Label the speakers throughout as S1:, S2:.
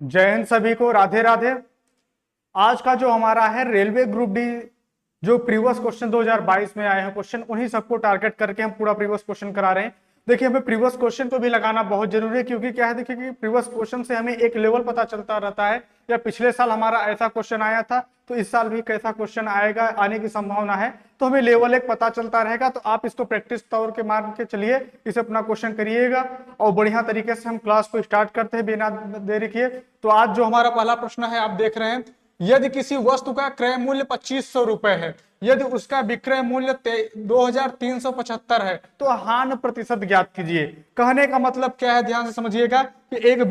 S1: जय हिंद सभी को, राधे राधे। आज का जो हमारा है रेलवे ग्रुप डी, जो प्रीवियस क्वेश्चन 2022 में आए हैं क्वेश्चन, उन्हीं सबको टारगेट करके हम पूरा प्रीवियस क्वेश्चन करा रहे हैं। देखिए, हमें प्रीवियस क्वेश्चन को भी लगाना बहुत जरूरी है, क्योंकि क्या है, देखिए कि प्रीवियस क्वेश्चन से हमें एक लेवल पता चलता रहता है। या पिछले साल हमारा ऐसा क्वेश्चन आया था, तो इस साल भी कैसा क्वेश्चन आएगा, आने की संभावना है, तो हमें लेवल एक पता चलता रहेगा। तो आप इसको प्रैक्टिस तौर के मान के चलिए, इसे अपना क्वेश्चन करिएगा और बढ़िया तरीके से हम क्लास को स्टार्ट करते हैं बिना देरी किए। तो आज जो हमारा पहला प्रश्न है, आप देख रहे हैं, यदि किसी वस्तु का क्रय मूल्य 2500 रुपए है, यदि उसका विक्रय मूल्य 2375 है, तो हानि प्रतिशत ज्ञात कीजिए। कहने का मतलब क्या है, ध्यान से समझिएगा कि एक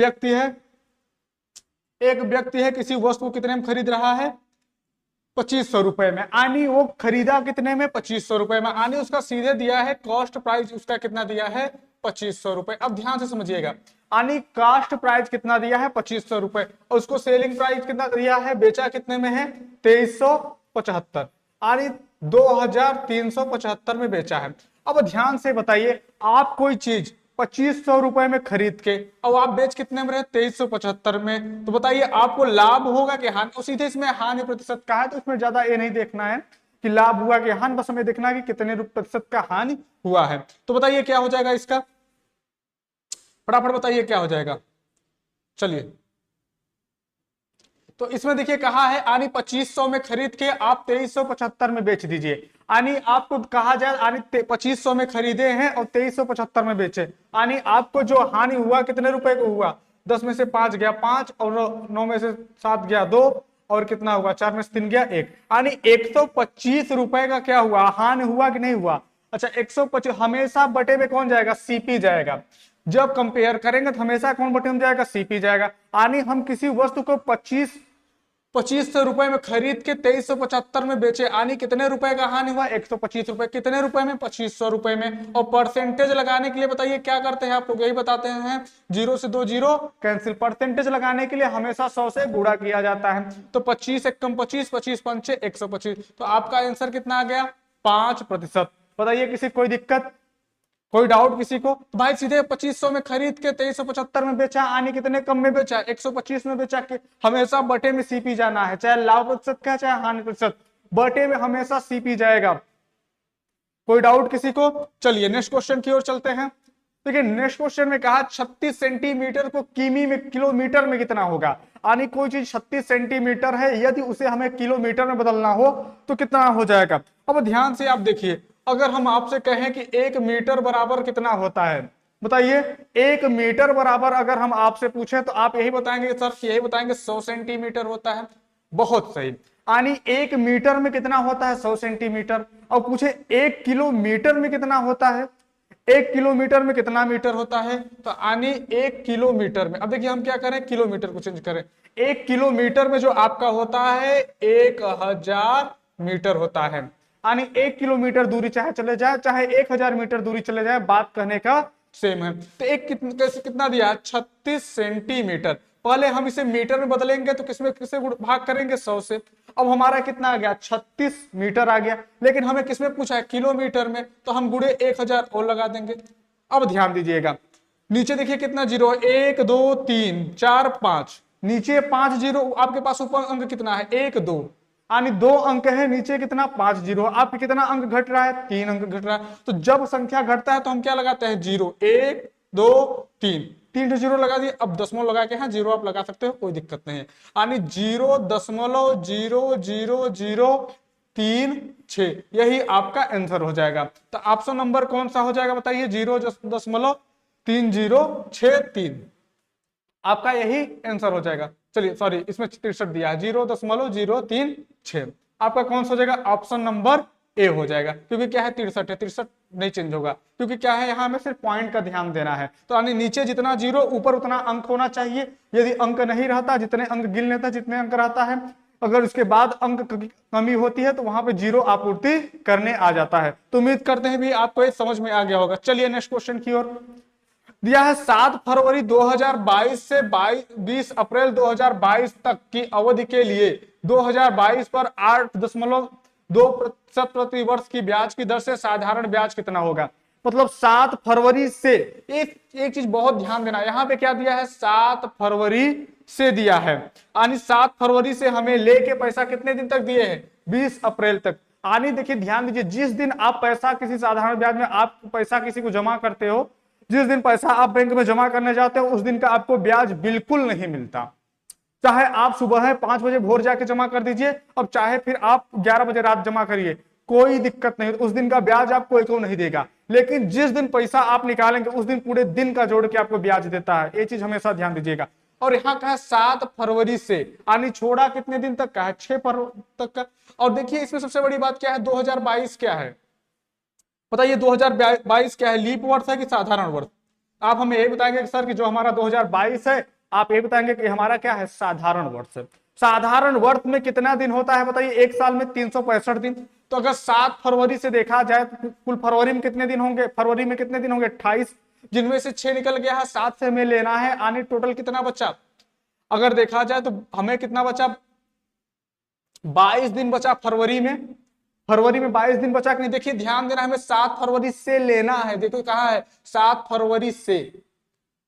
S1: व्यक्ति है किसी वस्तु को कितने में खरीद रहा है, 2500 रुपए में। आनी वो खरीदा कितने में, 2500 रुपए में। आनी उसका सीधे दिया है, कॉस्ट प्राइस उसका कितना दिया है, 2500 रुपए। अब ध्यान से समझिएगा, आनी कास्ट प्राइस कितना दिया है, 2500 रुपए, और उसको सेलिंग प्राइस कितना दिया है, बेचा कितने में है, 2375। आनी 2375 में बेचा है। अब ध्यान से बताइए, आप कोई चीज 2500 रुपए में खरीद के अब आप बेच कितने में रहे, 2375 में, तो बताइए आपको लाभ होगा कि हानि। और सीधे इसमें हानि प्रतिशत का है, तो इसमें ज्यादा ये नहीं देखना है कि लाभ हुआ कि हानि, बस हमें देखना है कि कितने प्रतिशत का हानि हुआ है। तो बताइए क्या हो जाएगा इसका, फटाफट बताइए क्या हो जाएगा। चलिए, तो इसमें देखिए कहा है, आनी 2500 में खरीद के आप 2375 में बेच दीजिए। आनी आपको कहा जाए, आनी 2500 में खरीदे हैं और 2375 में बेचे। आनी आपको जो हानि हुआ कितने रुपए को हुआ, 10 में से 5 गया 5, और 9 में से 7 गया 2, और कितना हुआ, 4 में से 3 गया 1। यानी 125 रुपए का क्या हुआ, हानि हुआ कि नहीं हुआ। अच्छा, 125 हमेशा बटे में कौन जाएगा, सीपी जाएगा। जब कंपेयर करेंगे तो हमेशा कौन बटे में जाएगा, सीपी जाएगा। यानी हम किसी वस्तु को 2500 रुपए में खरीद के 2375 में बेचे, यानी कितने रुपए का हानि हुआ, 125 रुपए। कितने रुपए में, 2500 रुपए में। और परसेंटेज लगाने के लिए बताइए क्या करते हैं आप लोग, यही बताते हैं, 0 से 2 जीरो कैंसिल। परसेंटेज लगाने के लिए हमेशा 100 से गुणा किया जाता है। तो 25 एकम 25, 25 पंचे 125, तो आपका आंसर कितना आ गया, 5%। बताइए किसी कोई दिक्कत, कोई डाउट किसी को। तो भाई सीधे 2500 में खरीद के 2375 में बेचा, आने कितने कम में बेचा, 125 में बेचा के। हमेशा बटे में सीपी जाना है, चाहे लाभ प्रतिशत का चाहे हानि प्रतिशत, बटे में हमेशा सीपी जाएगा। कोई डाउट किसी को। चलिए नेक्स्ट क्वेश्चन की ओर चलते हैं। देखिए नेक्स्ट क्वेश्चन में कहा 36 सेंटीमीटर को किमी में, किलोमीटर में कितना होगा। यानी कोई चीज 36 सेंटीमीटर है, यदि उसे हमें किलोमीटर में बदलना हो तो कितना हो जाएगा। अब ध्यान से आप देखिए, अगर हम आपसे कहें कि 1 मीटर बराबर कितना होता है, बताइए 1 मीटर बराबर अगर हम आपसे पूछें तो आप यही बताएंगे सर, यही बताएंगे 100 सेंटीमीटर होता है। बहुत सही। यानी 1 मीटर में कितना होता है, 100 सेंटीमीटर। और पूछे 1 किलोमीटर में कितना होता है, 1 किलोमीटर में कितना मीटर होता है, तो यानी 1 किलोमीटर में, अब देखिए हम क्या करें, किलोमीटर को चेंज करें। 1 किलोमीटर में जो आपका होता है 1000 मीटर होता है। यानी 1 किलोमीटर दूरी चाहे चले जाए, चाहे 1000 मीटर दूरी चले जाए, बात कहने का सेम है। तो एक कितना दिया है, 36 सेंटीमीटर। पहले हम इसे मीटर में बदलेंगे तो किसमें किससे भाग करेंगे, 100 से। अब हमारा कितना आ गया, 36 मीटर आ गया। लेकिन हमें किसमें पूछा है, किलोमीटर में, तो हम गुणे 1000 और लगा देंगे। अब ध्यान दीजिएगा, नीचे देखिए कितना जीरो, 1 2 3 4 5, नीचे 5 जीरो आपके पास, ऊपर अंक कितना है, 1 2, यानी 2 अंक है, नीचे कितना 5 जीरो। आपके कितना अंक घट रहा है, 3 अंक घट रहा है। तो जब संख्या घटता है तो हम क्या लगाते हैं, जीरो। 1 2 3, 3 जीरो लगा दिए। अब दशमलव लगा के, हाँ जीरो आप लगा सकते हो, कोई दिक्कत नहीं है। यानी 0.00036, यही आपका आंसर हो जाएगा। तो ऑप्शन नंबर कौन सा हो जाएगा बताइए, 0.3063 आपका यही आंसर हो जाएगा। चलिए सॉरी, इसमें 63 दिया है, 0.036 आपका कौन सा हो जाएगा, ऑप्शन नंबर ए हो जाएगा। क्योंकि क्या है, 63 है, 63 नहीं चेंज होगा, क्योंकि क्या है, यहाँ हमें सिर्फ पॉइंट का ध्यान देना है। तो यानी नीचे जितना जीरो, ऊपर उतना अंक होना चाहिए। यदि अंक नहीं रहता, जितने अंक गिन लेता, जितने अंक रहता है, अगर उसके बाद अंक की कमी होती है तो वहां पे जीरो आपूर्ति करने आ जाता है। तो उम्मीद करते हैं भी आपको ये समझ में आ गया होगा। चलिए नेक्स्ट क्वेश्चन की ओर। दिया है 7 फरवरी 2022 से 20 अप्रैल 2022 तक की अवधि के लिए 2022 पर 2% प्रति वर्ष की ब्याज की दर से साधारण ब्याज कितना होगा। मतलब 7 फरवरी से, एक चीज बहुत ध्यान देना, यहाँ पे क्या दिया है, 7 फरवरी से दिया है, यानी 7 फरवरी से हमें लेके पैसा कितने दिन तक दिए हैं, 20 अप्रैल तक। यानी देखिए ध्यान दीजिए, जिस दिन आप पैसा किसी साधारण ब्याज में आप पैसा किसी को जमा करते हो, जिस दिन पैसा आप बैंक में जमा करने जाते हो, उस दिन का आपको ब्याज बिल्कुल नहीं मिलता। चाहे आप सुबह 5 बजे भोर जाके जमा कर दीजिए, अब चाहे फिर आप 11 बजे रात जमा करिए, कोई दिक्कत नहीं, उस दिन का ब्याज आपको कोई नहीं देगा। लेकिन जिस दिन पैसा आप निकालेंगे उस दिन पूरे दिन का जोड़ के आपको ब्याज देता है, ये चीज हमेशा ध्यान दीजिएगा। और यहाँ का है 7 फरवरी से, यानी छोड़ा कितने दिन तक का है, 6 फरवरी तक का। और देखिए इसमें सबसे बड़ी बात क्या है, 2022 क्या है बताइए, 2022 क्या है, लीप वर्ष है कि साधारण वर्ष। आप हमें ये बताएंगे कि सर कि जो हमारा 2022 है, आप ये बताएंगे कि हमारा क्या है, साधारण वर्ष है। साधारण वर्ष में कितना दिन होता है बताइए, एक साल में 365 दिन। तो अगर 7 फरवरी से देखा जाए तो कुल फरवरी में कितने दिन होंगे, फरवरी में कितने दिन होंगे, 28, जिनमें से 6 निकल गया है, 7 से हमें लेना है, यानी टोटल कितना बचा, अगर देखा जाए तो हमें कितना बचा, 22 दिन बचा फरवरी में। फरवरी में 22 दिन बचा कि नहीं, देखिए ध्यान देना, हमें 7 फरवरी से लेना है, देखो कहाँ है, 7 फरवरी से,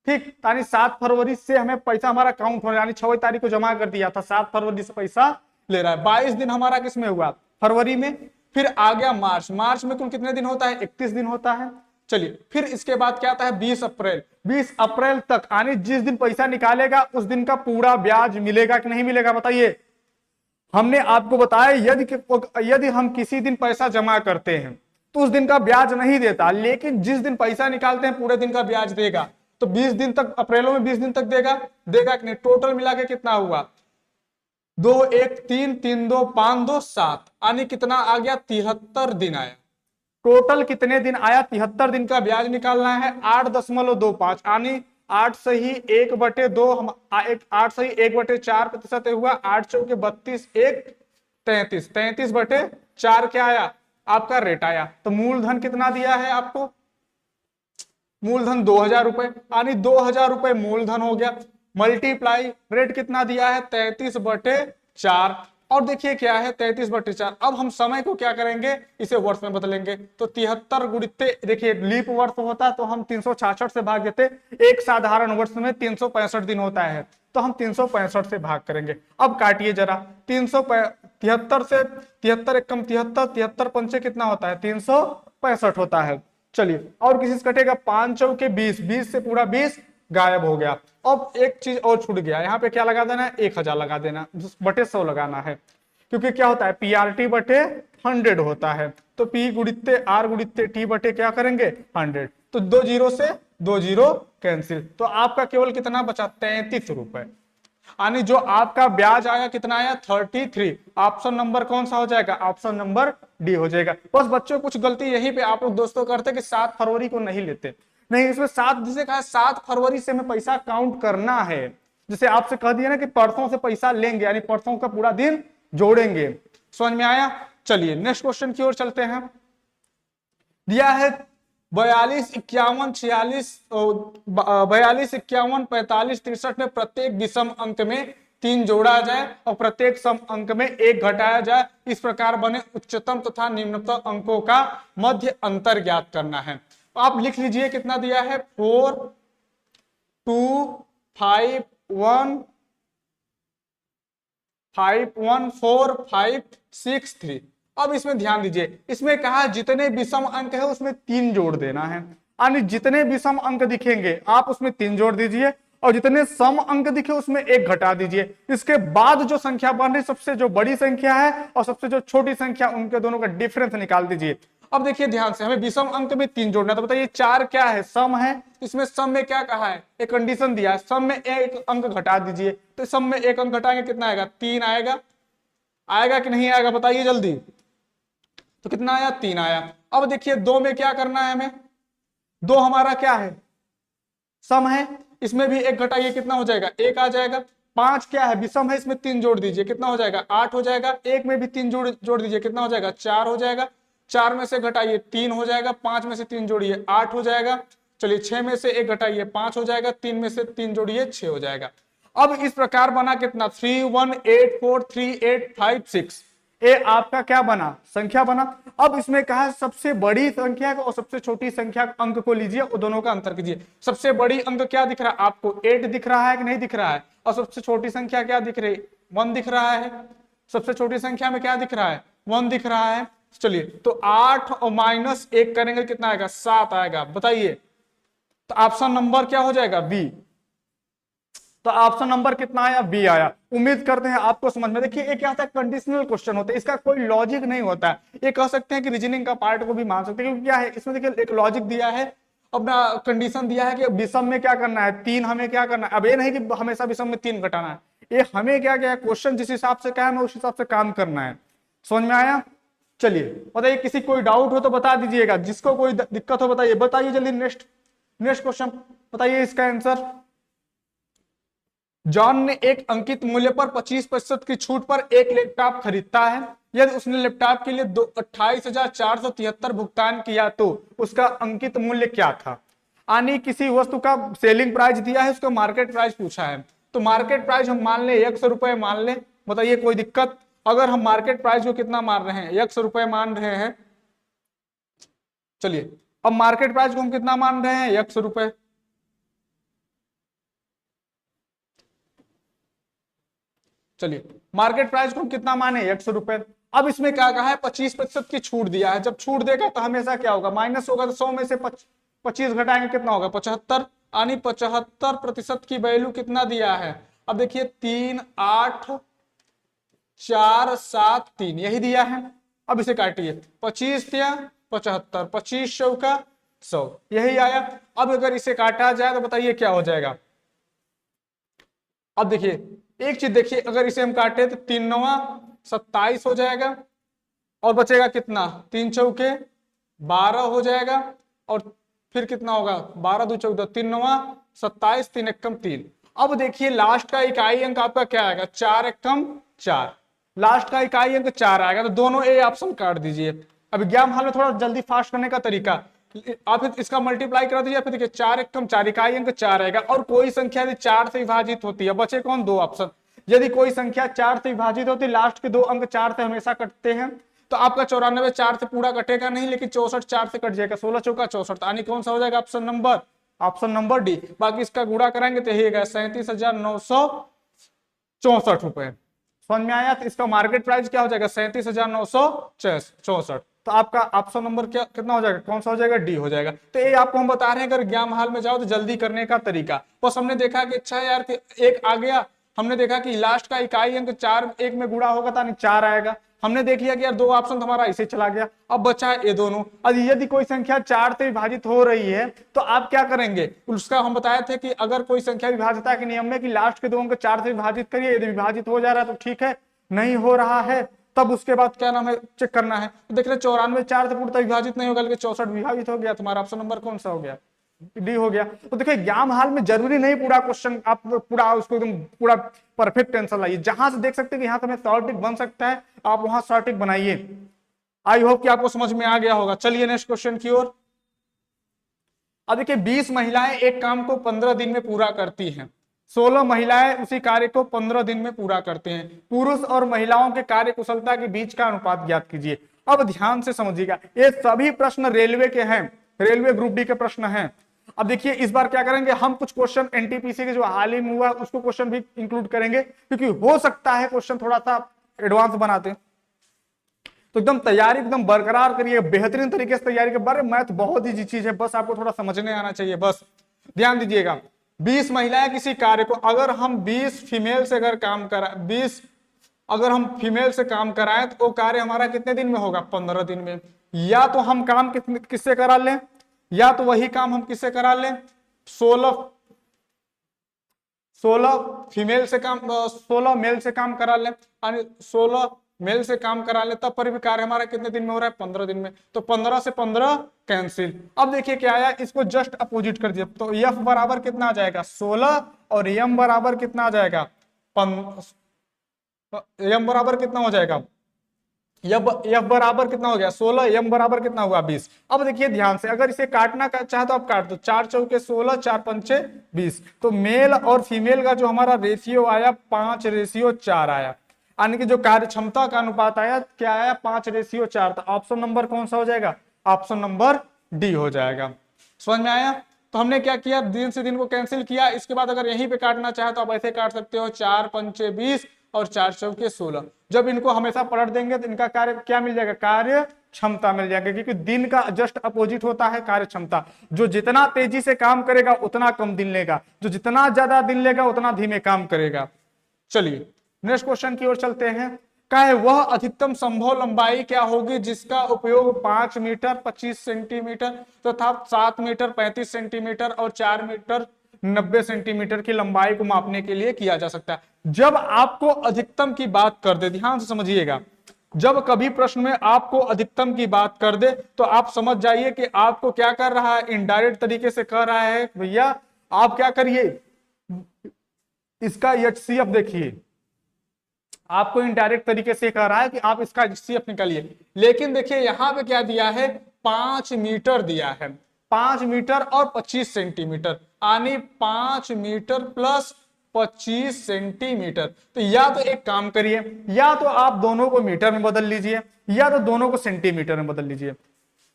S1: ठीक, यानी 7 फरवरी से हमें पैसा हमारा काउंट हो रहा है, यानी 6 तारीख को जमा कर दिया था, 7 फरवरी से पैसा ले रहा है। 22 दिन हमारा किसमें हुआ, फरवरी में। फिर आ गया मार्च, मार्च में कुल कितने दिन होता है, 31 दिन होता है। चलिए फिर इसके बाद क्या आता है, 20 अप्रैल, 20 अप्रैल तक, यानी जिस दिन पैसा निकालेगा उस दिन का पूरा ब्याज मिलेगा कि नहीं मिलेगा बताइए। हमने आपको बताया यदि हम किसी दिन पैसा जमा करते हैं तो उस दिन का ब्याज नहीं देता, लेकिन जिस दिन पैसा निकालते हैं पूरे दिन का ब्याज देगा। तो 20 दिन तक, अप्रैलों में 20 दिन तक देगा कि नहीं। टोटल मिला के कितना हुआ, 2 1 3 3 2 5 2 7, यानी कितना आ गया, 73 दिन आया। टोटल कितने दिन आया, 73 दिन का ब्याज निकालना है, 8.25, यानी 8 से ही 1/2 हम 8 से ही 1/4% हुआ, 8 चौके 32, 1 33, 33/4 क्या आया, आपका रेट आया। तो मूलधन कितना दिया है आपको, मूलधन 2000 रुपए, यानी 2000 रुपए मूलधन हो गया, मल्टीप्लाई रेट कितना दिया है, 33/4। और देखिए क्या है, 33/4। अब हम समय को क्या करेंगे, इसे वर्ष में बदलेंगे। तो 73 गुणित, देखिए लीप वर्ष होता तो हम 366 से भाग देते, एक साधारण वर्ष में 365 दिन होता है, तो हम 365 से भाग करेंगे। अब काटिए जरा, 373 से 73 एक कम 73, 73 पंचे कितना होता है, 365 होता है। चलिए और किसी से कटेगा, 5 चौके 20, 20 से पूरा 20 गायब हो गया। अब एक चीज और छूट गया, यहाँ पे क्या लगा देना है, 1000 लगा देना, बटे 100 लगाना है, क्योंकि क्या होता है, PRT बटे 100 होता है। तो P गुणित्ते R गुणित्ते T बटे क्या करेंगे, 100। तो 2 जीरो से 2 जीरो कैंसिल, तो आपका केवल कितना बचा, 33 रुपए, यानी जो आपका ब्याज आया कितना आया, 33। ऑप्शन नंबर कौन सा हो जाएगा, ऑप्शन नंबर डी हो जाएगा। बस बच्चों कुछ गलती यहीं पे आप लोग दोस्तों करते कि 7 फरवरी को नहीं लेते, नहीं, इसमें 7 जिसे कहा 7 फरवरी से हमें पैसा काउंट करना है। जैसे आपसे कह दिया ना कि परसों से पैसा लेंगे, यानी परसों का पूरा दिन जोड़ेंगे। समझ में आया। चलिए नेक्स्ट क्वेश्चन की ओर चलते हैं। दिया है 42 51 46 42 51 45 63 में प्रत्येक विषम अंक में 3 जोड़ा जाए और प्रत्येक सम अंक में 1 घटाया जाए, इस प्रकार बने उच्चतम तथा निम्नतम अंकों का मध्य अंतर ज्ञात करना है। आप लिख लीजिए कितना दिया है, 4 2 5 1 5 1 4 5 6 3। अब इसमें ध्यान दीजिए, इसमें कहा जितने विषम अंक है उसमें 3 जोड़ देना है, यानी जितने विषम अंक दिखेंगे आप उसमें 3 जोड़ दीजिए और जितने सम अंक दिखे उसमें 1 घटा दीजिए। इसके बाद जो संख्या बन रही, सबसे जो बड़ी संख्या है और सबसे जो छोटी संख्या, उनके दोनों का डिफरेंस निकाल दीजिए। अब देखिए ध्यान से, हमें विषम अंक में 3 जोड़ना, तो बताइए 4 क्या है, सम है। इसमें सम में क्या कहा है, एक कंडीशन दिया है, सम में 1 अंक घटा दीजिए। तो सम में 1 अंक घटाएंगे कितना आएगा, 3 आएगा। आएगा कि नहीं आएगा बताइए जल्दी। तो कितना आया, 3 आया। अब देखिए 2 में क्या करना है हमें, 2 हमारा क्या है, सम है, इसमें भी 1 घटाइए, कितना हो जाएगा, 1 आ जाएगा। 5 क्या है, विषम है, इसमें 3 जोड़ दीजिए, कितना हो जाएगा, 8 हो जाएगा। 1 में भी 3 जोड़ दीजिए, कितना हो जाएगा, 4 हो जाएगा। 4 में से घटाइए 3 हो जाएगा, 5 में से 3 जोड़िए 8 हो जाएगा। चलिए 6 में से 1 घटाइए 5 हो जाएगा, 3 में से 3 जोड़िए 6 हो जाएगा। अब इस प्रकार बना कितना, 3 1 8 4 3 8 5 6। ए आपका क्या बना, संख्या बना। अब इसमें कहा है सबसे बड़ी संख्या और सबसे छोटी संख्या अंक को लीजिए और दोनों का अंतर कीजिए। सबसे बड़ी अंक क्या दिख रहा है आपको, 8 दिख रहा है कि नहीं दिख रहा है, और सबसे छोटी संख्या क्या दिख रही है, 1 दिख रहा है। सबसे छोटी संख्या में क्या दिख रहा है, 1 दिख रहा है। चलिए तो 8 और -1 करेंगे कितना आएगा, 7 आएगा। बताइए तो ऑप्शन नंबर क्या हो जाएगा, बी। तो ऑप्शन नंबर कितना आया, बी आया। उम्मीद करते हैं आपको समझ में। देखिए ये क्या होता है, कंडीशनल क्वेश्चन होता है, इसका कोई लॉजिक नहीं होता है। ये कह सकते हैं कि रीजनिंग का पार्ट को भी मान सकते हैं, क्योंकि क्या है इसमें देखिए एक लॉजिक दिया है, अपना कंडीशन दिया है कि विषम में क्या करना है, 3 हमें क्या करना है। अब ये नहीं कि हमेशा विषम में 3 घटाना है, ये हमें क्या क्या क्वेश्चन जिस हिसाब से क्या है उस हिसाब से काम करना है। समझ में आया। चलिए बताइए, किसी कोई डाउट हो तो बता दीजिएगा, जिसको कोई दिक्कत हो बताइए। बताइए जल्दी, नेक्स्ट क्वेश्चन बताइए इसका आंसर। जॉन ने एक अंकित मूल्य पर 25% की छूट पर एक लैपटॉप खरीदता है। यदि उसने लैपटॉप के लिए 28,473 भुगतान किया तो उसका अंकित मूल्य क्या था। यानी किसी वस्तु का सेलिंग प्राइस दिया है, उसका मार्केट प्राइस पूछा है, तो मार्केट प्राइस हम मान ले 100 रुपए मान ले। बताइए कोई दिक्कत, अगर हम मार्केट प्राइस को कितना मान रहे हैं, 100 रुपए मान रहे हैं। चलिए अब मार्केट प्राइस को हम कितना मान रहे हैं, 100 रुपए। चलिए मार्केट प्राइस को हम कितना माने, 100 रुपए। अब इसमें क्या कहा है, 25% की छूट दिया है। जब छूट देगा तो हमेशा क्या होगा, माइनस होगा। तो 100 में से 25 घटाएंगे कितना होगा, 75। यानी 75% की वैल्यू कितना दिया है। अब देखिए 3, 8, 4, 7, 3 यही दिया है। अब इसे काटिए, 25 या 75, 25 चौका 100 यही आया। अब अगर इसे काटा जाए तो बताइए क्या हो जाएगा। अब देखिए एक चीज देखिए, अगर इसे हम काटे तो 3 9 27 हो जाएगा, और बचेगा कितना, 3 चौके 12 हो जाएगा, और फिर कितना होगा, 12 2 14, 3 9 27, 3 एकम 3। अब देखिए लास्ट का इकाई अंक आपका क्या आएगा, 4 एकम 4। लास्ट का इकाई अंक 4 आएगा, तो दोनों ए ऑप्शन काट दीजिए। अब एग्जाम हॉल में थोड़ा जल्दी फास्ट करने का तरीका, आप इसका मल्टीप्लाई करा दीजिए। फिर देखिए 4 एकम 4, इकाई अंक 4 आएगा, और कोई संख्या यदि 4 से विभाजित होती है, बचे कौन, 2 ऑप्शन। यदि कोई संख्या 4 से विभाजित होती है, लास्ट के 2 अंक 4 से हमेशा कटते हैं, तो आपका 94 4 से पूरा कटेगा नहीं, लेकिन 64 4 से कट जाएगा, 16 चौका 64। यानी कौन सा हो जाएगा, ऑप्शन नंबर डी। बाकी इसका गुणा कराएंगे तो यही 37,964 रुपए। समझ में आया। तो इसका मार्केट प्राइस क्या हो जाएगा, 37,964। तो आपका ऑप्शन नंबर क्या कितना हो जाएगा, कौन सा हो जाएगा, डी हो जाएगा। तो ये आपको हम बता रहे हैं, अगर एग्जाम हॉल में जाओ तो जल्दी करने का तरीका। बस हमने देखा कि अच्छा यार कि एक आ गया, हमने देखा कि लास्ट का इकाई अंक 4 1 में गुणा होगा तो 4 आएगा। हमने देख लिया कि यार 2 ऑप्शन तो हमारा इसे चला गया, अब बचा है ये दोनों। अब यदि कोई संख्या 4 से विभाजित हो रही है तो आप क्या करेंगे, उसका हम बताए थे कि अगर कोई संख्या विभाज्यता के नियम में कि लास्ट के 2 अंक 4 से विभाजित करिए, यदि विभाजित हो जा रहा है तो ठीक है, नहीं हो रहा है तब उसके बाद क्या नाम है, चेक करना है। तो देख रहे 94 4 से पूर्णतः विभाजित नहीं होगा, लेकिन 64 विभाजित हो गया। तुम्हारा ऑप्शन नंबर कौन सा हो गया, डी हो गया। तो देखिए एग्जाम हाल में जरूरी नहीं पूरा क्वेश्चन आप पूरा उसको एकदम पूरा परफेक्ट आंसर लाइए। जहां से देख सकते हैं कि यहाँ से हमें शॉर्ट ट्रिक बन सकता है, आप वहां शॉर्ट ट्रिक बनाइए। आई होप कि आपको समझ में आ गया होगा। चलिए नेक्स्ट क्वेश्चन की ओर। अब देखिए 20 महिलाएं एक काम को 15 दिन में पूरा करती हैं, 16 महिलाएं उसी कार्य को 15 दिन में पूरा करते हैं। पुरुष और महिलाओं के कार्य कुशलता के बीच का अनुपात ज्ञात कीजिए। अब ध्यान से समझिएगा, ये सभी प्रश्न रेलवे के हैं, रेलवे ग्रुप डी के प्रश्न हैं। अब देखिए इस बार क्या करेंगे, हम कुछ क्वेश्चन एनटीपीसी के जो हाल ही में हुआ उसको क्वेश्चन भी इंक्लूड करेंगे, क्योंकि हो सकता है क्वेश्चन थोड़ा सा एडवांस बनाते हैं। तो एकदम तैयारी एकदम बरकरार करिए, बेहतरीन तरीके से तैयारी के बारे में। मैथ बहुत ही चीज है, बस आपको थोड़ा समझने आना चाहिए, बस ध्यान दीजिएगा। 20 महिलाएं किसी कार्य को, अगर हम 20 फीमेल से अगर काम करा 20 अगर हम फीमेल से काम कराएं तो वो कार्य हमारा कितने दिन में होगा, 15 दिन में। या तो हम काम किससे करा लें, या तो वही काम हम किससे करा लें, 16 फीमेल से काम 16 मेल से काम करा लें, यानी 16 मेल से काम करा ले, तब पर भी कार्य हमारा कितने दिन में हो रहा है, 15 दिन में। तो 15 से 15 कैंसिल। अब देखिए क्या आया, इसको जस्ट अपोजिट कर दिया, तो एफ बराबर कितना आ जाएगा, 16, और एम बराबर कितना आ जाएगा, एम बराबर कितना हो जाएगा, एफ बराबर कितना हो गया, 16, एम बराबर कितना हुआ, 20। अब देखिए ध्यान से, अगर इसे काटना चाहे तो आप काट दो, 4 चौके 16, 4 पंचे 20। तो मेल और फीमेल का जो हमारा रेशियो आया 5:4 आया। यानी कि जो कार्य क्षमता का अनुपात आया क्या आया 5:4। तो ऑप्शन नंबर कौन सा हो जाएगा, ऑप्शन नंबर डी हो जाएगा। समझ में आया। तो हमने क्या किया, दिन से दिन को कैंसिल किया। इसके बाद अगर यहीं पे काटना चाहे तो आप ऐसे काट सकते हो, 4 पंचे 20 और 4 चौके 16। जब इनको हमेशा पलट देंगे तो इनका कार्य क्या मिल जाएगा, कार्य क्षमता मिल जाएगा, क्योंकि दिन का जस्ट अपोजिट होता है कार्य क्षमता। जो जितना तेजी से काम करेगा उतना कम दिन लेगा, जो जितना ज्यादा दिन लेगा उतना धीमे काम करेगा। चलिए नेक्स्ट क्वेश्चन की ओर चलते हैं। क्या है वह अधिकतम संभव लंबाई क्या होगी जिसका उपयोग 5 मीटर 25 सेंटीमीटर तथा 7 मीटर 35 सेंटीमीटर और 4 मीटर 90 सेंटीमीटर की लंबाई को मापने के लिए किया जा सकता है। जब आपको अधिकतम की बात कर दे, ध्यान से समझिएगा, जब कभी प्रश्न में आपको अधिकतम की बात कर दे तो आप समझ जाइए कि आपको क्या कर रहा है, इनडायरेक्ट तरीके से कर रहा है। भैया आप क्या करिए, इसका एचसीएफ देखिए, आपको इनडायरेक्ट तरीके से कह रहा है कि आप इसका एचसीएफ निकालिए। लेकिन देखिए यहां पे क्या दिया है, 5 मीटर दिया है, 5 मीटर और 25 सेंटीमीटर, यानी 5 मीटर प्लस 25 सेंटीमीटर। तो या तो एक काम करिए, या तो आप दोनों को मीटर में बदल लीजिए या तो दोनों को सेंटीमीटर में बदल लीजिए।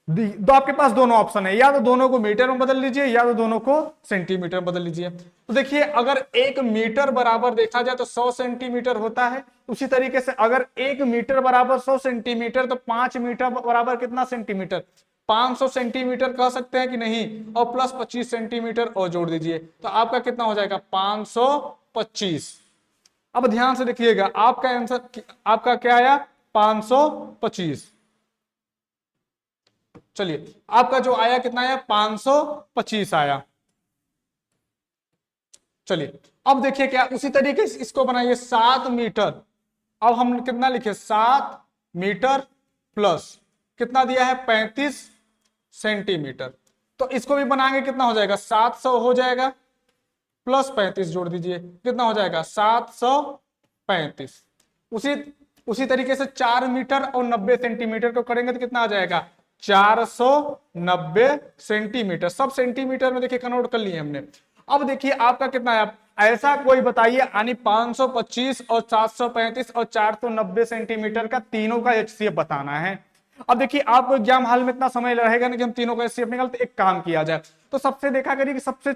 S1: तो आपके पास दोनों ऑप्शन है, या तो दोनों को मीटर में बदल लीजिए या तो दोनों को सेंटीमीटर में बदल लीजिए। तो देखिए अगर 1 मीटर बराबर देखा जाए तो 100 सेंटीमीटर होता है। उसी तरीके से अगर 1 मीटर बराबर 100 सेंटीमीटर तो 5 मीटर बराबर कितना सेंटीमीटर, 500 सेंटीमीटर कह सकते हैं कि नहीं, और प्लस 25 सेंटीमीटर और जोड़ दीजिए तो आपका कितना हो जाएगा 525। अब ध्यान से देखिएगा, आपका आंसर आपका क्या आया 525। चलिए आपका जो आया कितना आया 525 आया। चलिए अब देखिए क्या उसी तरीके से इसको बनाइए 7 मीटर। अब हम कितना लिखे 7 मीटर प्लस कितना दिया है 35 सेंटीमीटर। तो इसको भी बनाएंगे, कितना हो जाएगा 700 हो जाएगा, प्लस 35 जोड़ दीजिए कितना हो जाएगा 735। उसी तरीके से 4 मीटर और 90 सेंटीमीटर को करेंगे तो कितना आ जाएगा 490 सेंटीमीटर। सब सेंटीमीटर में देखिए कन्वर्ट कर लिए हमने। अब देखिए आपका कितना है, ऐसा कोई बताइए, यानी 525 और 735 और 490 सेंटीमीटर का तीनों का एचसीएफ बताना है। अब देखिए आपको एग्जाम हाल में इतना समय रहेगा नहीं कि हम तीनों का एचसीएफ निकालते, एक काम किया जाए तो सबसे देखा करिए कि सबसे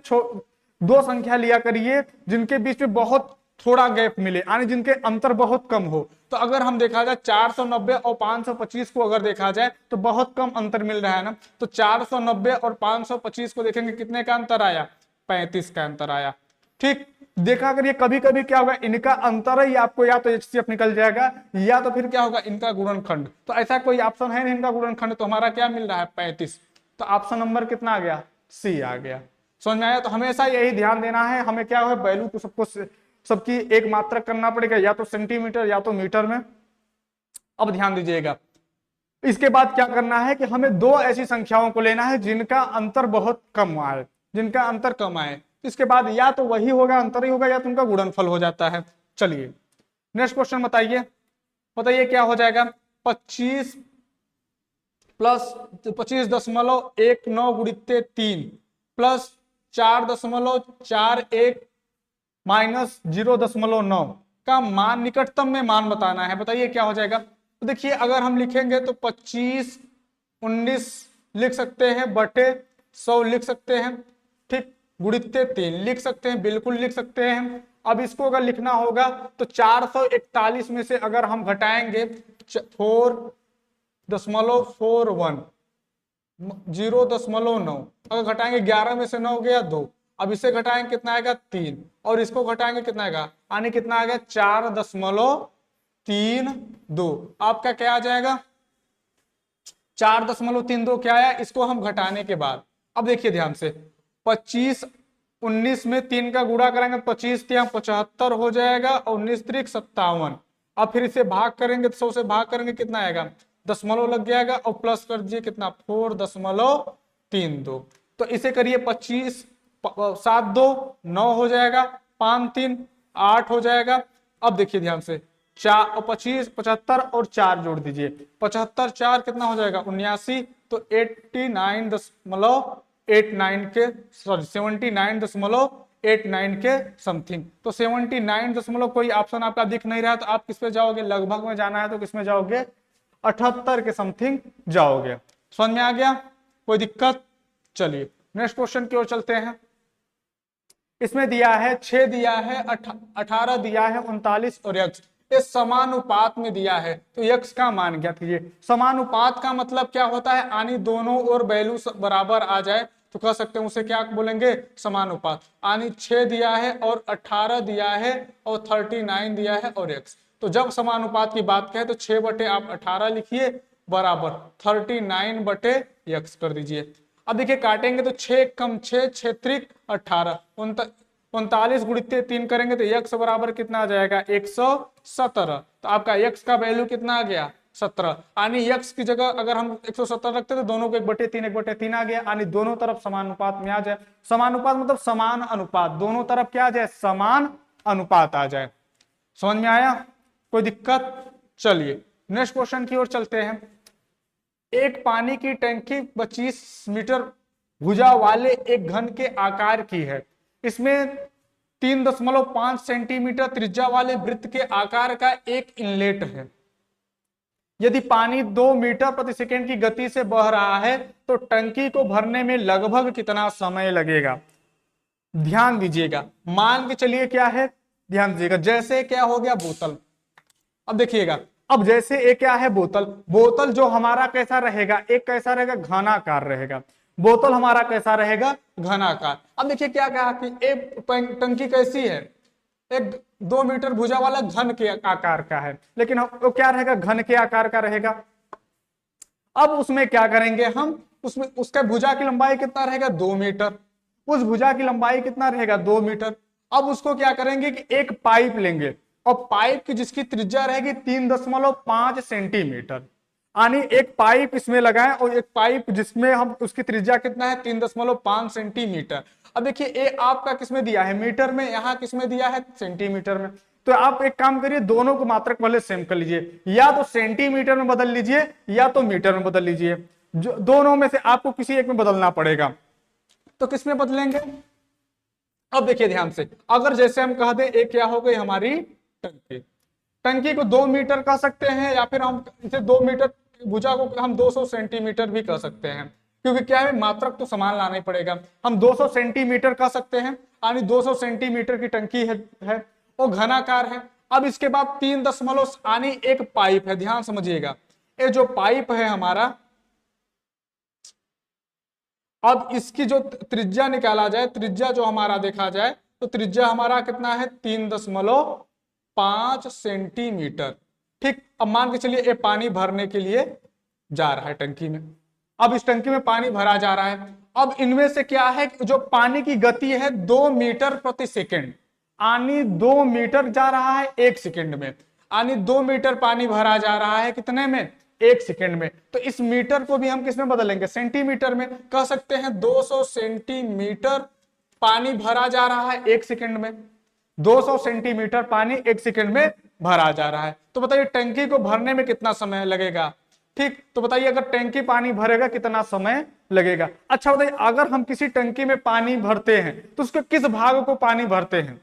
S1: दो संख्या लिया करिए जिनके बीच में बहुत थोड़ा गैप मिले, यानी जिनके अंतर बहुत कम हो। तो अगर हम देखा जाए 490 और 525 को अगर देखा जाए तो बहुत कम अंतर मिल रहा है ना, तो 490 और 525 को देखेंगे कितने का अंतर आया 35 का अंतर आया। ठीक देखा करिए, कभी कभी क्या होगा इनका अंतर ही आपको या तो एचसीएफ निकल जाएगा या तो फिर क्या होगा इनका गुणनखंड। तो ऐसा कोई ऑप्शन है नहीं इनका गुणनखंड, तो हमारा क्या मिल रहा है 35। तो ऑप्शन नंबर कितना आ गया, सी आ गया। समझ में आया। तो हमेशा यही ध्यान देना है, हमें क्या है वैल्यू को सबको सबकी एक मात्रक करना पड़ेगा, या तो सेंटीमीटर या तो मीटर में। अब ध्यान दीजिएगा, इसके बाद क्या करना है कि हमें दो ऐसी संख्याओं को लेना है जिनका अंतर बहुत कम आए, जिनका अंतर कम आए। इसके बाद या तो वही होगा अंतर ही होगा या तो उनका गुणनफल हो जाता है। चलिए नेक्स्ट क्वेश्चन बताइए, बताइए क्या हो जाएगा 25 प्लस 25.19 गुणित 3 प्लस 4.41 माइनस 0.9 का मान निकटतम में मान बताना है। बताइए क्या हो जाएगा। तो देखिए अगर हम लिखेंगे तो 25 19 लिख सकते हैं, बटे 100 लिख सकते हैं, ठीक, गुणित 3 लिख सकते हैं, बिल्कुल लिख सकते हैं। अब इसको अगर लिखना होगा तो 441 में से अगर हम घटाएंगे 4.41 0.9, अगर घटाएंगे 11 में से 9 गया 2, अब इसे घटाएंगे कितना आएगा 3 और इसको घटाएंगे कितना आएगा, यानी कितना आ गया 4.32। आपका क्या आ जाएगा 4.32 क्या आया, इसको हम घटाने के बाद अब देखिए ध्यान से 25 19 में 3 का गुणा करेंगे 25 3 75 हो जाएगा और 19 3 57। अब फिर इसे भाग करेंगे तो 100 से भाग करेंगे कितना आएगा, दशमलव लग जाएगा और प्लस कर दीजिए कितना 4.32। तो इसे करिए 25 7 2 9 हो जाएगा, 5 3 8 हो जाएगा। अब देखिए ध्यान से 4 25 75 और 4 जोड़ दीजिए, 75 4 कितना हो जाएगा 79। तो 79.89 के 79.89 89 के समथिंग। तो 79 दशमलव कोई ऑप्शन आपका दिख नहीं रहा है तो आप किस पे जाओगे, लगभग में जाना है तो किस में जाओगे, 78 के समथिंग जाओगे। समझ में आ गया, कोई दिक्कत? चलिए नेक्स्ट क्वेश्चन की ओर चलते हैं। इसमें दिया है 6 दिया है, 18 दिया है, 39 और x, ये समानुपात में दिया है तो x का मान ज्ञात कीजिए। समानुपात का मतलब क्या होता है, यानी दोनों और वैल्यू बराबर आ जाए तो कह सकते हैं उसे क्या बोलेंगे, समानुपात। यानी 6 दिया है और 18 दिया है और 39 दिया है और x, तो जब समानुपात की बात करें तो 6 बटे आप 18 लिखिए बराबर 39 बटे x कर दीजिए। अब देखिए काटेंगे तो 6 कम 6, 6 त्रिक 18, 39 गुणित 3 करेंगे तो x बराबर कितना आ जाएगा, 117। तो आपका x का वैल्यू कितना आ गया, 17। यानी x की जगह अगर हम 117 रखते तो दोनों को 1/3 आ गया, यानी दोनों तरफ समान अनुपात में आ जाए। समानुपात मतलब समान अनुपात, दोनों तरफ क्या आ जाए, समान अनुपात आ जाए। समझ में आया, कोई दिक्कत? चलिए नेक्स्ट क्वेश्चन की ओर चलते हैं। एक पानी की टंकी 25 मीटर भुजा वाले एक घन के आकार की है, इसमें 3.5 सेंटीमीटर त्रिज्या वाले वृत्त के आकार का एक इनलेट है। यदि पानी 2 मीटर प्रति सेकंड की गति से बह रहा है तो टंकी को भरने में लगभग कितना समय लगेगा। ध्यान दीजिएगा, मान के चलिए क्या है, ध्यान दीजिएगा, जैसे क्या हो गया बोतल। अब देखिएगा, अब जैसे एक क्या है बोतल, बोतल जो हमारा कैसा रहेगा, एक कैसा रहेगा, घनाकार रहेगा। बोतल हमारा कैसा रहेगा, घनाकार। अब देखिए क्या कहा कि एक टंकी कैसी है, एक 2 मीटर भुजा वाला घन के आकार का है, लेकिन वो क्या रहेगा, घन के आकार का रहेगा। अब उसमें क्या करेंगे हम, उसमें उसका भुजा की लंबाई कितना रहेगा, 2 मीटर, उस भुजा की लंबाई कितना रहेगा, 2 मीटर। अब उसको क्या करेंगे कि एक पाइप लेंगे और पाइप की जिसकी त्रिज्या रहेगी 3.5 सेंटीमीटर, यानी एक पाइप इसमें लगाएं और एक पाइप जिसमें हम उसकी त्रिज्या कितना है, 3.5 सेंटीमीटर। अब देखिए ये आपका किसमें दिया है, मीटर में, यहाँ किसमें दिया है, सेंटीमीटर में। तो आप एक काम करिए, दोनों को मात्रक पहले सेम कर लीजिए, या तो सेंटीमीटर में बदल लीजिए या तो मीटर में बदल लीजिए, जो दोनों में से आपको किसी एक में बदलना पड़ेगा। तो किसमें बदलेंगे, अब देखिए ध्यान से, अगर जैसे हम कह दें एक क्या हो गई हमारी टंकी, टंकी को 2 मीटर कह सकते हैं, या फिर हम इसे 2 मीटर भुजा को हम 200 सेंटीमीटर भी कह सकते हैं, क्योंकि क्या है मात्रक तो समान लाना ही पड़ेगा। हम 200 सेंटीमीटर कह सकते हैं, यानी 200 सेंटीमीटर की टंकी है और घनाकार है। अब इसके बाद 3 दशमलव यानी एक पाइप है, ध्यान समझिएगा, ये जो पाइप है हमारा, अब इसकी जो त्रिज्या निकाला जाए, त्रिज्या जो हमारा देखा जाए तो त्रिज्या हमारा कितना है, 3.5 सेंटीमीटर। ठीक, अब मान के चलिए ये पानी भरने के लिए जा रहा है टंकी में, अब इस टंकी में पानी भरा जा रहा है। अब इनमें से क्या है, जो पानी की गति है 2 मीटर प्रति सेकेंड, यानी 2 मीटर जा रहा है 1 सेकेंड में, यानी 2 मीटर पानी भरा जा रहा है कितने में, 1 सेकेंड में। तो इस मीटर को भी हम किसमें बदलेंगे, सेंटीमीटर में, कह सकते हैं 200 सेंटीमीटर पानी भरा जा रहा है 1 सेकेंड में, 200 सेंटीमीटर पानी 1 सेकेंड में भरा जा रहा है। तो बताइए टंकी को भरने में कितना समय लगेगा। ठीक, तो बताइए अगर टंकी पानी भरेगा कितना समय लगेगा। अच्छा बताइए, अगर हम किसी टंकी में पानी भरते हैं तो उसके किस भाग को पानी भरते हैं,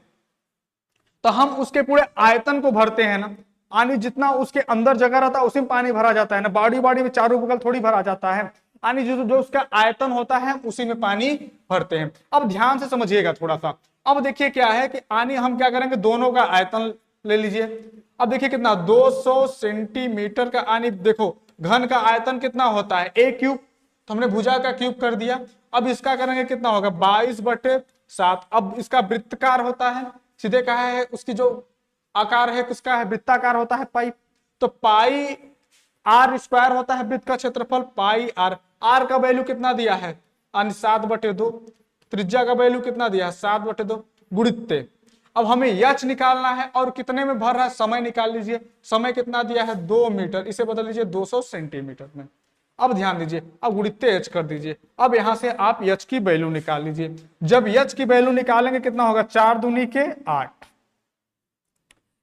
S1: तो हम उसके पूरे आयतन को भरते हैं ना, यानी जितना उसके अंदर जगह रहता है उसी में पानी भरा जाता है ना, बॉडी बॉडी में चारों बगल थोड़ी भरा जाता है, यानी जो उसका आयतन होता है उसी में पानी भरते हैं। अब ध्यान से समझिएगा थोड़ा सा, अब देखिए क्या है कि यानी हम क्या करेंगे, दोनों का आयतन ले लीजिए। अब देखिए कितना, 200 सेंटीमीटर का, यानी देखो घन का आयतन कितना होता है, a क्यूब, तो हमने भुजा का क्यूब कर दिया। अब इसका करेंगे कितना होगा, 22/7। अब इसका वृत्तकार होता है, सीधे कहा है उसकी जो आकार है किसका है, वृत्ताकार होता है पाई, तो पाई r स्क्वायर होता है वृत्त का क्षेत्रफल, पाई r। r का वैल्यू कितना दिया है, 7/2। त्रिज्या का वैल्यू कितना दिया है, 7/2 गुणित। अब हमें यच निकालना है और कितने में भर रहा है, समय निकाल लीजिए, समय कितना दिया है, 2 मीटर, इसे बदल लीजिए 200 सेंटीमीटर में। अब ध्यान दीजिए, अब गुणित एच कर दीजिए। अब यहां से आप एच की वैल्यू निकाल लीजिए। जब एच की वैल्यू निकालेंगे कितना होगा, 4 दूनी के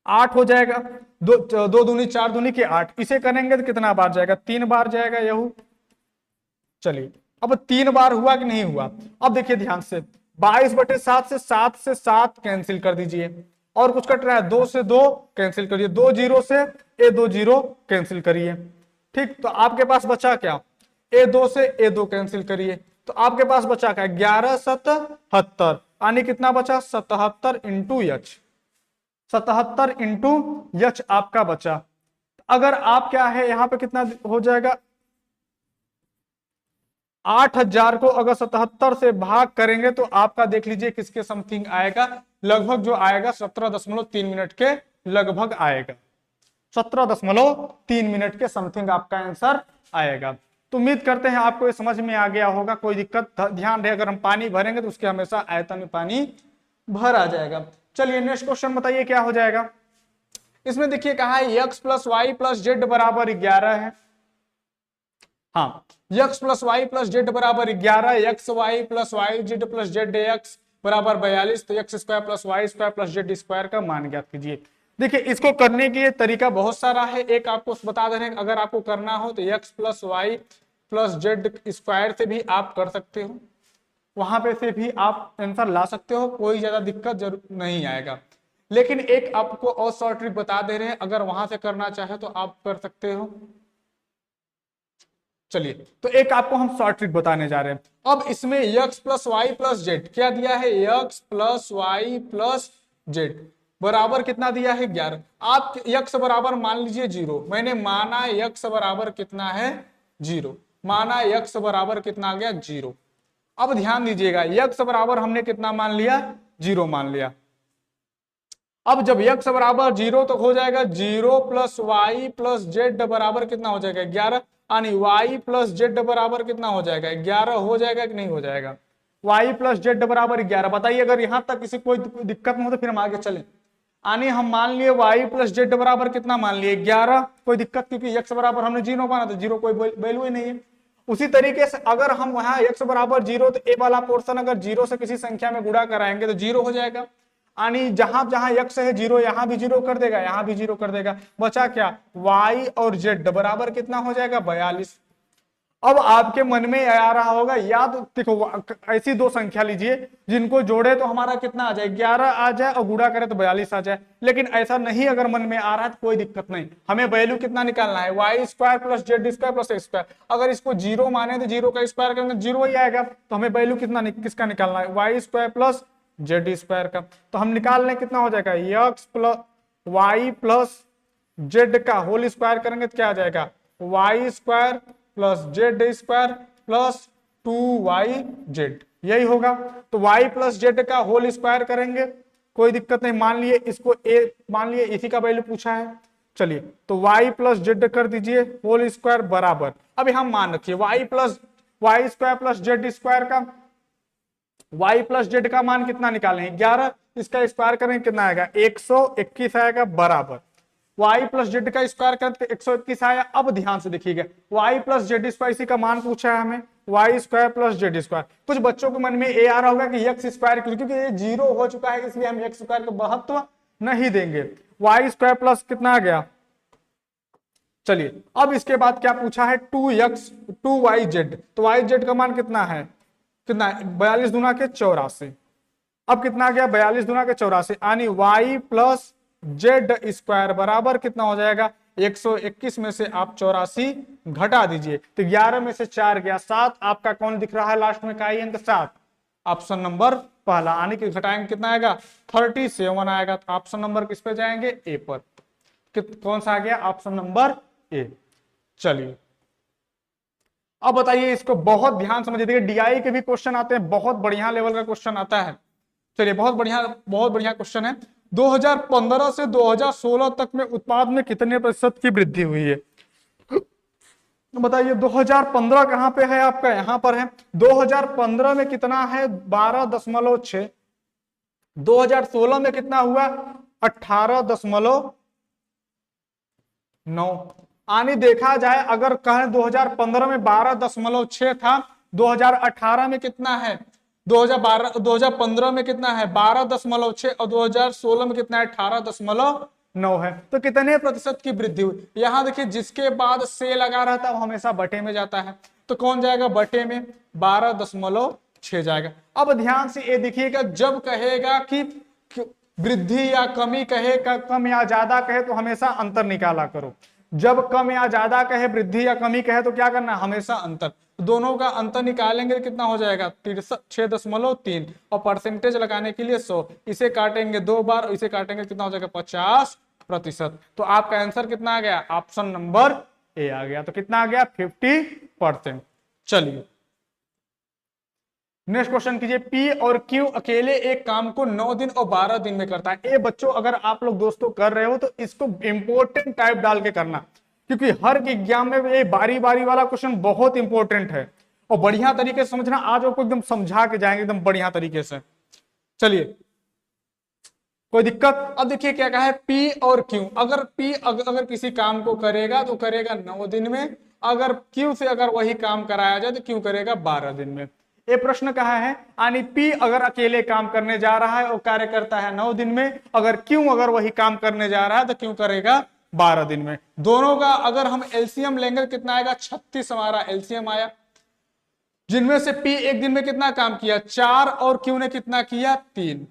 S1: 8 हो जाएगा, 2 दूनी 4 दूनी के 8, इसे करेंगे तो कितना बार जाएगा, 3 बार जाएगा यहू। चलिए अब 3 बार हुआ कि नहीं हुआ। अब देखिए ध्यान से, 22/7 से 7 कैंसिल कर दीजिए, और कुछ कट रहा है 2 से 2 कैंसिल करिए, 2 जीरो से A2 जीरो कैंसिल करिए। ठीक, तो आपके पास बचा क्या, A2 से A2 कैंसिल करिए, तो आपके पास बचा क्या 11/77, यानी कितना बचा 77 इंटू H, 77 इंटू H आपका बचा। अगर आप क्या है यहां पे कितना हो जाएगा, 8000 को अगर 77 से भाग करेंगे तो आपका देख लीजिए किसके समथिंग आएगा, लगभग जो आएगा 17.3 मिनट के लगभग आएगा, 17.3 मिनट के समथिंग आपका आंसर आएगा। तो उम्मीद करते हैं आपको ये समझ में आ गया होगा। कोई दिक्कत ध्यान रहे, अगर हम पानी भरेंगे तो उसके हमेशा आयतन में पानी भरा जाएगा। चलिए नेक्स्ट क्वेश्चन बताइए क्या हो जाएगा। इसमें देखिए कहा है x plus y plus z बराबर 11 है। हाँ, x plus y plus z बराबर 11, x y plus y z plus z x बराबर 42, तो x square plus y square plus z square का मान ज्ञात कीजिए। देखिए इसको करने के तरीका बहुत सारा है, एक आपको बता दे रहे हैं, अगर आपको करना हो तो x plus y plus z square से भी आप कर सकते हो, वहां पे से भी आप आंसर ला सकते हो, कोई ज्यादा दिक्कत जरूर नहीं आएगा। लेकिन एक आपको और शॉर्ट ट्रिक बता दे रहे हैं, अगर वहां से करना चाहे तो आप कर सकते हो। चलिए तो एक आपको हम शॉर्ट ट्रिक बताने जा रहे हैं। अब इसमें x plus y plus z क्या दिया है, x plus y plus z बराबर कितना दिया है 11। आप x बराबर मान लीजिए 0, मैंने माना x बराबर कितना है 0, माना x बराबर कितना आ गया 0। अब ध्यान दीजिएगा x बराबर हमने कितना मान लिया 0 मान लिया। अब जब x बराबर 0 तो हो जाएगा 0 प्लस वाई प्लस जेड बराबर कितना हो जाएगा 11, यानी y प्लस जेड बराबर कितना हो जाएगा 11 हो जाएगा कि नहीं हो जाएगा, y प्लस जेड बराबर 11। बताइए अगर यहां तक किसी कोई दिक्कत नहीं हो तो फिर हम आगे चलें। यानी हम मान लिए y प्लस जेड बराबर कितना मान लिए 11, कोई दिक्कत, क्योंकि x बराबर हमने 0 माना तो 0 कोई वैल्यू ही नहीं है। उसी तरीके से अगर हम वहां x बराबर 0 तो a वाला पोर्शन अगर 0 से किसी संख्या में गुणा कराएंगे तो 0 हो जाएगा, यानी जहां जहां x है 0 यहां भी 0 कर देगा, यहां भी 0 कर देगा। बचा क्या y और z बराबर कितना हो जाएगा 42। अब आपके मन में आ रहा होगा, या तो देखो ऐसी दो संख्या लीजिए जिनको जोड़े तो हमारा कितना आ जाए 11 आ जाए और गुणा करे तो 42 आ जाए, लेकिन ऐसा नहीं अगर मन में आ रहा है तो कोई दिक्कत नहीं, हमें वैल्यू कितना निकालना है y square plus z square plus x square. अगर इसको 0 माने तो 0 का स्क्वायर करेंगे 0 ही आएगा, तो हमें वैल्यू कितना किसका निकालना है y square plus z square का। तो हम निकाल लें कितना हो जाएगा x plus y plus z का होल स्क्वायर करेंगे तो क्या आ जाएगा y square plus z square plus 2yz, यही होगा। तो y प्लस जेड का होल स्क्वायर करेंगे, कोई दिक्कत नहीं, मान लिए इसको a मान लिए, इसी का वैल्यू पूछा है। चलिए तो y प्लस जेड कर दीजिए होल स्क्वायर बराबर, अभी हम मान रखिए y plus y square plus z square का, y प्लस जेड का मान कितना निकालें 11, इसका स्क्वायर करेंगे कितना आएगा 121 आएगा बराबर y प्लस जेड का स्क्वायर करते 121 आया। अब ध्यान से देखिएगा y प्लस जेड स्क्वायर इसी का मान पूछा है हमें y square plus z square. कुछ बच्चों के मन में ये आ रहा होगा कि एक्स स्क्वायर, क्योंकि ये 0 हो चुका है इसलिए हम एक्स स्क्वायर को महत्व नहीं देंगे, वाई स्क्वायर प्लस कितना आ गया। चलिए अब इसके बाद क्या पूछा है 2x 2yz, तो yz का मान कितना है, कितना 42 दूना के 84। अब कितना आ गया 42 दूना के 84, यानी y प्लस जेड स्क्वायर बराबर कितना हो जाएगा 121 में से आप 84 घटा दीजिए, तो 11 में से 4 गया 7, आपका कौन दिख रहा है लास्ट में का अंक 7, ऑप्शन नंबर पहला। आने के घटाएंगे कितना आएगा 37 आएगा, तो ऑप्शन नंबर किस पे जाएंगे ए पर, कौन सा आ गया ऑप्शन नंबर ए। चलिए अब बताइए, इसको बहुत ध्यान समझिए, डीआई के भी क्वेश्चन आते हैं, बहुत बढ़िया लेवल का क्वेश्चन आता है। चलिए बहुत बढ़िया क्वेश्चन है। 2015 से 2016 तक में उत्पाद में कितने प्रतिशत की वृद्धि हुई है, बताइए। 2015 कहां पे है आपका, यहां पर है। 2015 में कितना है 12.6, 2016 में कितना हुआ 18.9। आने देखा जाए अगर कहें 2015 में 12.6 था, 2018 में कितना है 2015 में कितना है 12.6 और 2016 में कितना है 18.9 है, तो कितने प्रतिशत की वृद्धि हुई। यहां देखिए जिसके बाद से लगा रहता है वो हमेशा बटे में जाता है, तो कौन जाएगा बटे में 12.6 6 जाएगा। अब ध्यान से ये देखिएगा, जब कहेगा कि वृद्धि या कमी कहेगा, कम या ज्यादा कहे तो हमेशा अंतर निकाला करो। जब कम या ज्यादा कहे, वृद्धि या कमी कहे तो क्या करना, हमेशा अंतर। दोनों का अंतर निकालेंगे कितना हो जाएगा 6.3 और परसेंटेज लगाने के लिए 100। इसे काटेंगे 2 बार और इसे काटेंगे कितना हो जाएगा 50%। तो आपका आंसर कितना आ गया, ऑप्शन नंबर ए आ गया। तो कितना आ गया 50%। चलिए नेक्स्ट क्वेश्चन कीजिए। पी और क्यू अकेले एक काम को 9 दिन और 12 दिन में करता है। ये बच्चों अगर आप लोग दोस्तों कर रहे हो तो इसको इंपॉर्टेंट टाइप डाल के करना, क्योंकि हर एग्जाम में ये बारी बारी वाला क्वेश्चन बहुत इंपॉर्टेंट है और बढ़िया तरीके से समझना। आज आपको एकदम समझा के जाएंगे एकदम बढ़िया तरीके से। चलिए कोई दिक्कत। अब देखिए क्या कहा है, पी और क्यू। अगर पी अगर किसी काम को करेगा तो करेगा 9 दिन में, अगर क्यू से अगर वही काम कराया जाए तो क्यू करेगा 12 दिन में। ये प्रश्न कहा है, यानी पी अगर अकेले काम करने जा रहा है और कार्य करता है 9 दिन में, अगर क्यू अगर वही काम करने जा रहा है तो क्यू करेगा 12 दिन में। दोनों का अगर हम एलसीएम लेंगे कितना आएगा 36 हमारा एलसीएम आया, जिनमें से पी एक दिन में कितना काम किया 4 और क्यू ने कितना किया 3।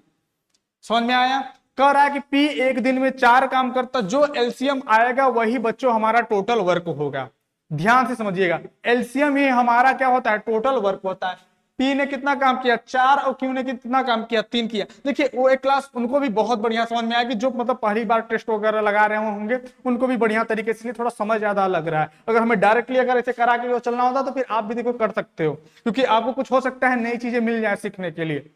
S1: समझ में आया। कह रहा है कि पी एक दिन में 4 काम करता, जो एलसीएम आएगा वही बच्चों हमारा टोटल वर्क होगा। ध्यान से समझिएगा, एलसीएम ही हमारा क्या होता है, टोटल वर्क होता है। पी ने कितना काम किया 4 और क्यू ने कितना काम किया 3 किया। देखिए वो एक क्लास उनको भी बहुत बढ़िया समझ में आएगी, जो मतलब पहली बार टेस्ट वगैरह लगा रहे होंगे उनको भी बढ़िया तरीके से, थोड़ा समझ ज्यादा लग रहा है। अगर हमें डायरेक्टली अगर ऐसे करा के चलना होता तो फिर आप भी देखो कर सकते हो, क्योंकि आपको कुछ हो सकता है नई चीजें मिल जाए सीखने के लिए।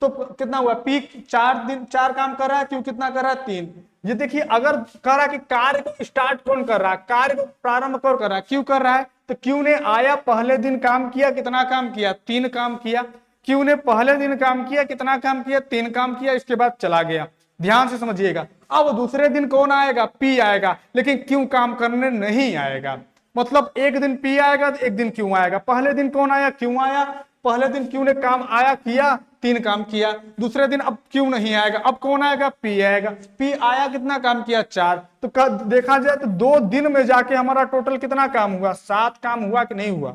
S1: तो कितना हुआ, पी 4 काम कर रहा है, क्यों कितना कर रहा है 3। ये देखिए अगर कह रहा है कि कार्य को स्टार्ट कौन कर रहा है, कार्य को प्रारंभ कौन कर रहा है, क्यों कर रहा है। तो क्यू ने आया पहले दिन काम किया, कितना काम किया 3 काम किया। क्यू ने पहले दिन काम किया, कितना काम किया 3 काम किया, इसके बाद चला गया। ध्यान से समझिएगा। अब दूसरे दिन कौन आएगा, पी आएगा, लेकिन क्यू काम करने नहीं आएगा। मतलब एक दिन पी आएगा तो एक दिन क्यू आएगा। पहले दिन कौन आया, क्यू आया। पहले दिन क्यू ने काम आया किया, 3 काम किया। दूसरे दिन अब क्यू नहीं आएगा, अब कौन आएगा, पी आएगा। पी आया, कितना काम किया 4। तो देखा जाए तो 2 दिन में जाके हमारा टोटल कितना काम हुआ, 7 काम हुआ कि नहीं हुआ।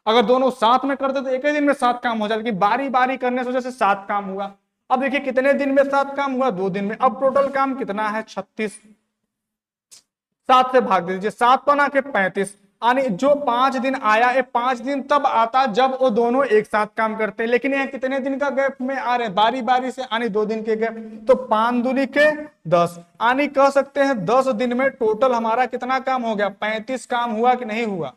S1: अगर दोनों साथ में करते तो एक ही दिन में 7 काम हो जाए, लेकिन बारी बारी करने से वजह से 7 काम हुआ। अब देखिए कितने दिन में 7 काम हुआ, 2 दिन में। अब टोटल काम कितना है 36। 7 से भाग दीजिए, 7 बना के 35। यानी जो 5 दिन आया, ये 5 दिन तब आता जब वो दोनों एक साथ काम करते हैं। लेकिन ये कितने दिन का गैप में आ रहे हैं, बारी बारी से, यानी 2 दिन के गैप। तो 5 दूनी के 10, यानी कह सकते हैं 10 दिन में टोटल हमारा कितना काम हो गया, 35 काम हुआ कि नहीं हुआ।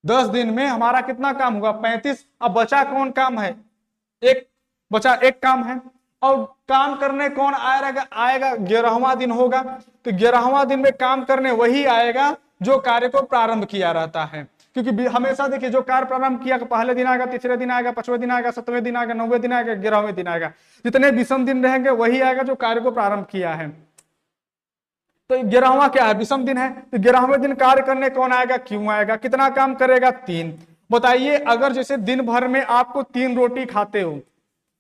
S1: 10 दिन में हमारा कितना काम हुआ 35। अब बचा कौन काम है, एक बचा, एक काम है। और काम करने कौन आएगा, आएगा 11वां दिन होगा। तो 11वां दिन में काम करने वही आएगा जो कार्य को प्रारंभ किया रहता है, क्योंकि हमेशा देखिए जो कार्य प्रारंभ किया, पहले दिन आएगा, तीसरे दिन आएगा, 5वें दिन आएगा, 7वें दिन आएगा, 9वें दिन आएगा, 11वें दिन आएगा। जितने विषम दिन रहेंगे वही आएगा जो कार्य को प्रारंभ किया है। तो 11वां क्या है, विषम दिन है। तो 11वें दिन कार्य करने कौन आएगा, क्यों आएगा। कितना काम करेगा 3। बताइए अगर जैसे दिन भर में आपको 3 रोटी खाते हो,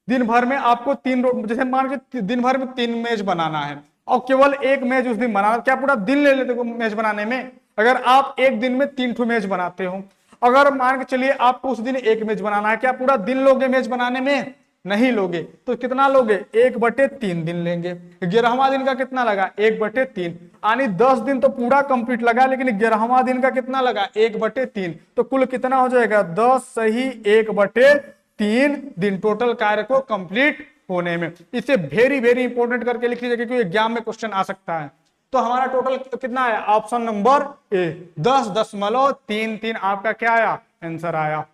S1: दिन भर में आपको 3 रोटी, जैसे मान के दिन भर में 3 मेज बनाना है और केवल एक मेज उस दिन बनाना, क्या पूरा दिन ले लेते हो मेज बनाने में। अगर आप एक दिन में 3 ठो मेज बनाते हो, अगर मान के चलिए आपको उस दिन एक मेज बनाना है, क्या पूरा दिन लोगे मेज बनाने में, नहीं लोगे। तो कितना लोगे, 1/3 दिन लेंगे। 11वां दिन का कितना लगा 1/3, यानी 10 दिन तो पूरा कंप्लीट लगा, लेकिन 11वां दिन का कितना लगा 1/3। तो कुल कितना हो जाएगा 10 सही 1/3 दिन टोटल कार्य को कंप्लीट होने में। इसे वेरी वेरी इंपॉर्टेंट करके लिख लीजिए, क्योंकि एग्जाम में क्वेश्चन आ सकता है। तो हमारा टोटल कितना आया, ऑप्शन नंबर ए 10.33 आपका क्या आया, आंसर आया।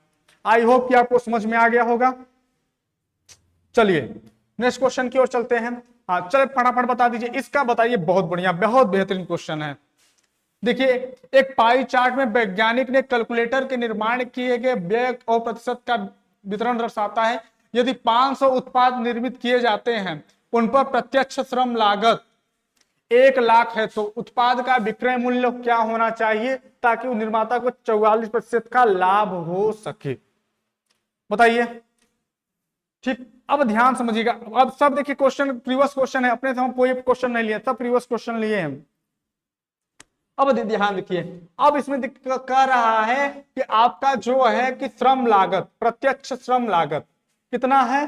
S1: आई होप कि आपको समझ में आ गया होगा। चलिए नेक्स्ट क्वेश्चन की ओर चलते हैं। हाँ चलिए फटाफट बता दीजिए, इसका बताइए, बहुत बढ़िया बहुत बेहतरीन क्वेश्चन है। देखिए एक पाई चार्ट में वैज्ञानिक ने कैलकुलेटर के निर्माण किए गए व्यय और प्रतिशत का वितरण दर्शाता है। यदि 500 उत्पाद निर्मित किए जाते हैं, उन पर प्रत्यक्ष श्रम लागत 1 लाख है, तो उत्पाद का विक्रय मूल्य क्या होना चाहिए ताकि निर्माता को 44% का लाभ हो सके। बताइए। ठीक, अब ध्यान समझिएगा। अब सब देखिए क्वेश्चन प्रीवियस क्वेश्चन है, अपने से हम कोई क्वेश्चन नहीं लिए, सब प्रीवियस क्वेश्चन लिए हम। अब ध्यान देखिए, अब इसमें कह रहा है कि आपका जो है कि श्रम लागत, प्रत्यक्ष श्रम लागत कितना है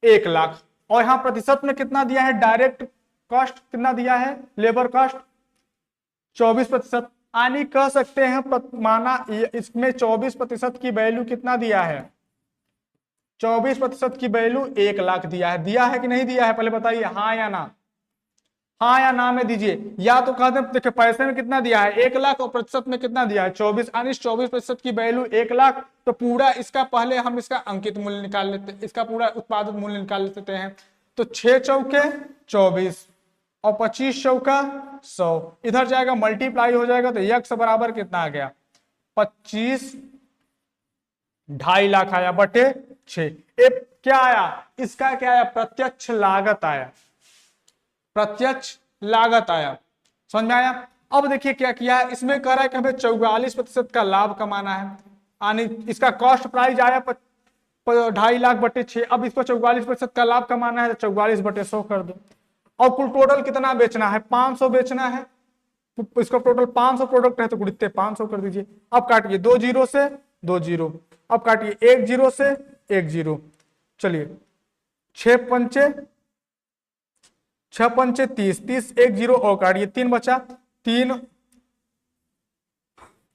S1: 1,00,000, और यहां प्रतिशत में कितना दिया है, डायरेक्ट कॉस्ट कितना दिया है, लेबर कॉस्ट 24%। यानी कह सकते हैं माना इसमें 24% की वैल्यू कितना दिया है, 24% की वैल्यू 1,00,000 दिया है कि नहीं दिया है, पहले बताइए हाँ या ना, हाँ या ना में दीजिए। या तो कहते हैं देखिए पैसे में कितना दिया है 1,00,000 और प्रतिशत में कितना दिया है 24, यानी 24% की वैल्यू 1,00,000। तो पूरा इसका पहले हम इसका अंकित मूल्य निकाल लेते, इसका पूरा उत्पादित मूल्य निकाल लेते हैं। तो 6 चौके 24 और 25 चौका 100, इधर जाएगा मल्टीप्लाई हो जाएगा, तो यक्स बराबर कितना आ गया 25, 2.5 लाख आया बटे 6। क्या आया, इसका क्या आया, प्रत्यक्ष लागत आया, प्रत्यक्ष लागत आया, समझ में आया। अब देखिए क्या किया है, इसमें कह रहा है कि हमें 44% का लाभ कमाना है, यानी इसका कॉस्ट प्राइस आया 2.5 लाख बटे 6। अब इसको 44% का लाभ कमाना है, तो 44 बटे 100 कर दो। और कुल टोटल कितना बेचना है, 500 बेचना है, तो इसका टोटल 500 प्रोडक्ट है, तो गुणित 500 कर दीजिए। अब काटिए 2 जीरो से 2 जीरो, अब काटिए 1 जीरो से 1 जीरो, चलिए 6 पंचे 30, 30 1 जीरो और काटिए 3 बचा 3,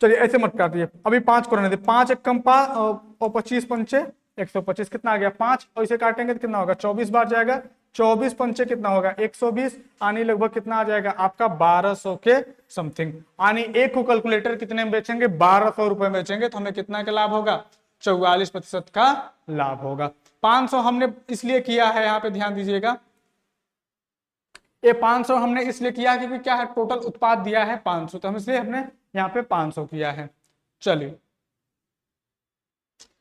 S1: चलिए ऐसे मत काटिए, अभी 5 को रहने दे, 5 एक कम 5 और 25 पंचे 125, कितना आ गया 5, और इसे काटेंगे तो कितना होगा 24 बार जाएगा, 24 पंचे कितना होगा 120, आनी लगभग कितना आ जाएगा आपका 1200 के समथिंग। आनी एक को कैलकुलेटर कितने में बेचेंगे 1200 रुपए में बेचेंगे, तो हमें कितना का लाभ होगा 44% का लाभ होगा। 500 हमने इसलिए किया है, यहाँ पे ध्यान दीजिएगा, ये 500 हमने इसलिए किया क्योंकि क्या है टोटल उत्पाद दिया है 500, तो हम इसलिए हमने यहाँ पे 500 किया है। चलिए,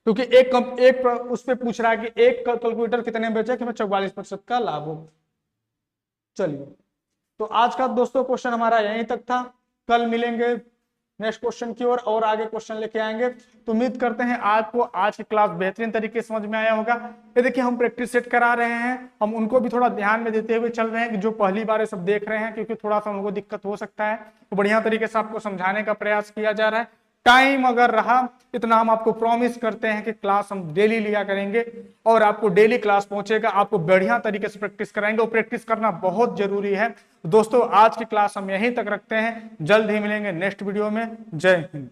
S1: क्योंकि एक उस पे पूछ रहा है कि एक कैलकुलेटर कितने में बेचे कि हमें 44% का लाभ हो। चलिए, तो आज का दोस्तों क्वेश्चन हमारा यहीं तक था, कल मिलेंगे नेक्स्ट क्वेश्चन की ओर और आगे क्वेश्चन लेके आएंगे। तो उम्मीद करते हैं आपको आज की क्लास बेहतरीन तरीके से समझ में आया होगा। ये देखिए हम प्रैक्टिस सेट करा रहे हैं, हम उनको भी थोड़ा ध्यान में देते हुए चल रहे हैं कि जो पहली बार ये सब देख रहे हैं, क्योंकि थोड़ा सा उनको दिक्कत हो सकता है, तो बढ़िया तरीके से आपको समझाने का प्रयास किया जा रहा है। टाइम अगर रहा इतना हम आपको प्रॉमिस करते हैं कि क्लास हम डेली लिया करेंगे और आपको डेली क्लास पहुंचेगा, आपको बढ़िया तरीके से प्रैक्टिस कराएंगे, और प्रैक्टिस करना बहुत जरूरी है। दोस्तों आज की क्लास हम यहीं तक रखते हैं, जल्द ही मिलेंगे नेक्स्ट वीडियो में। जय हिंद।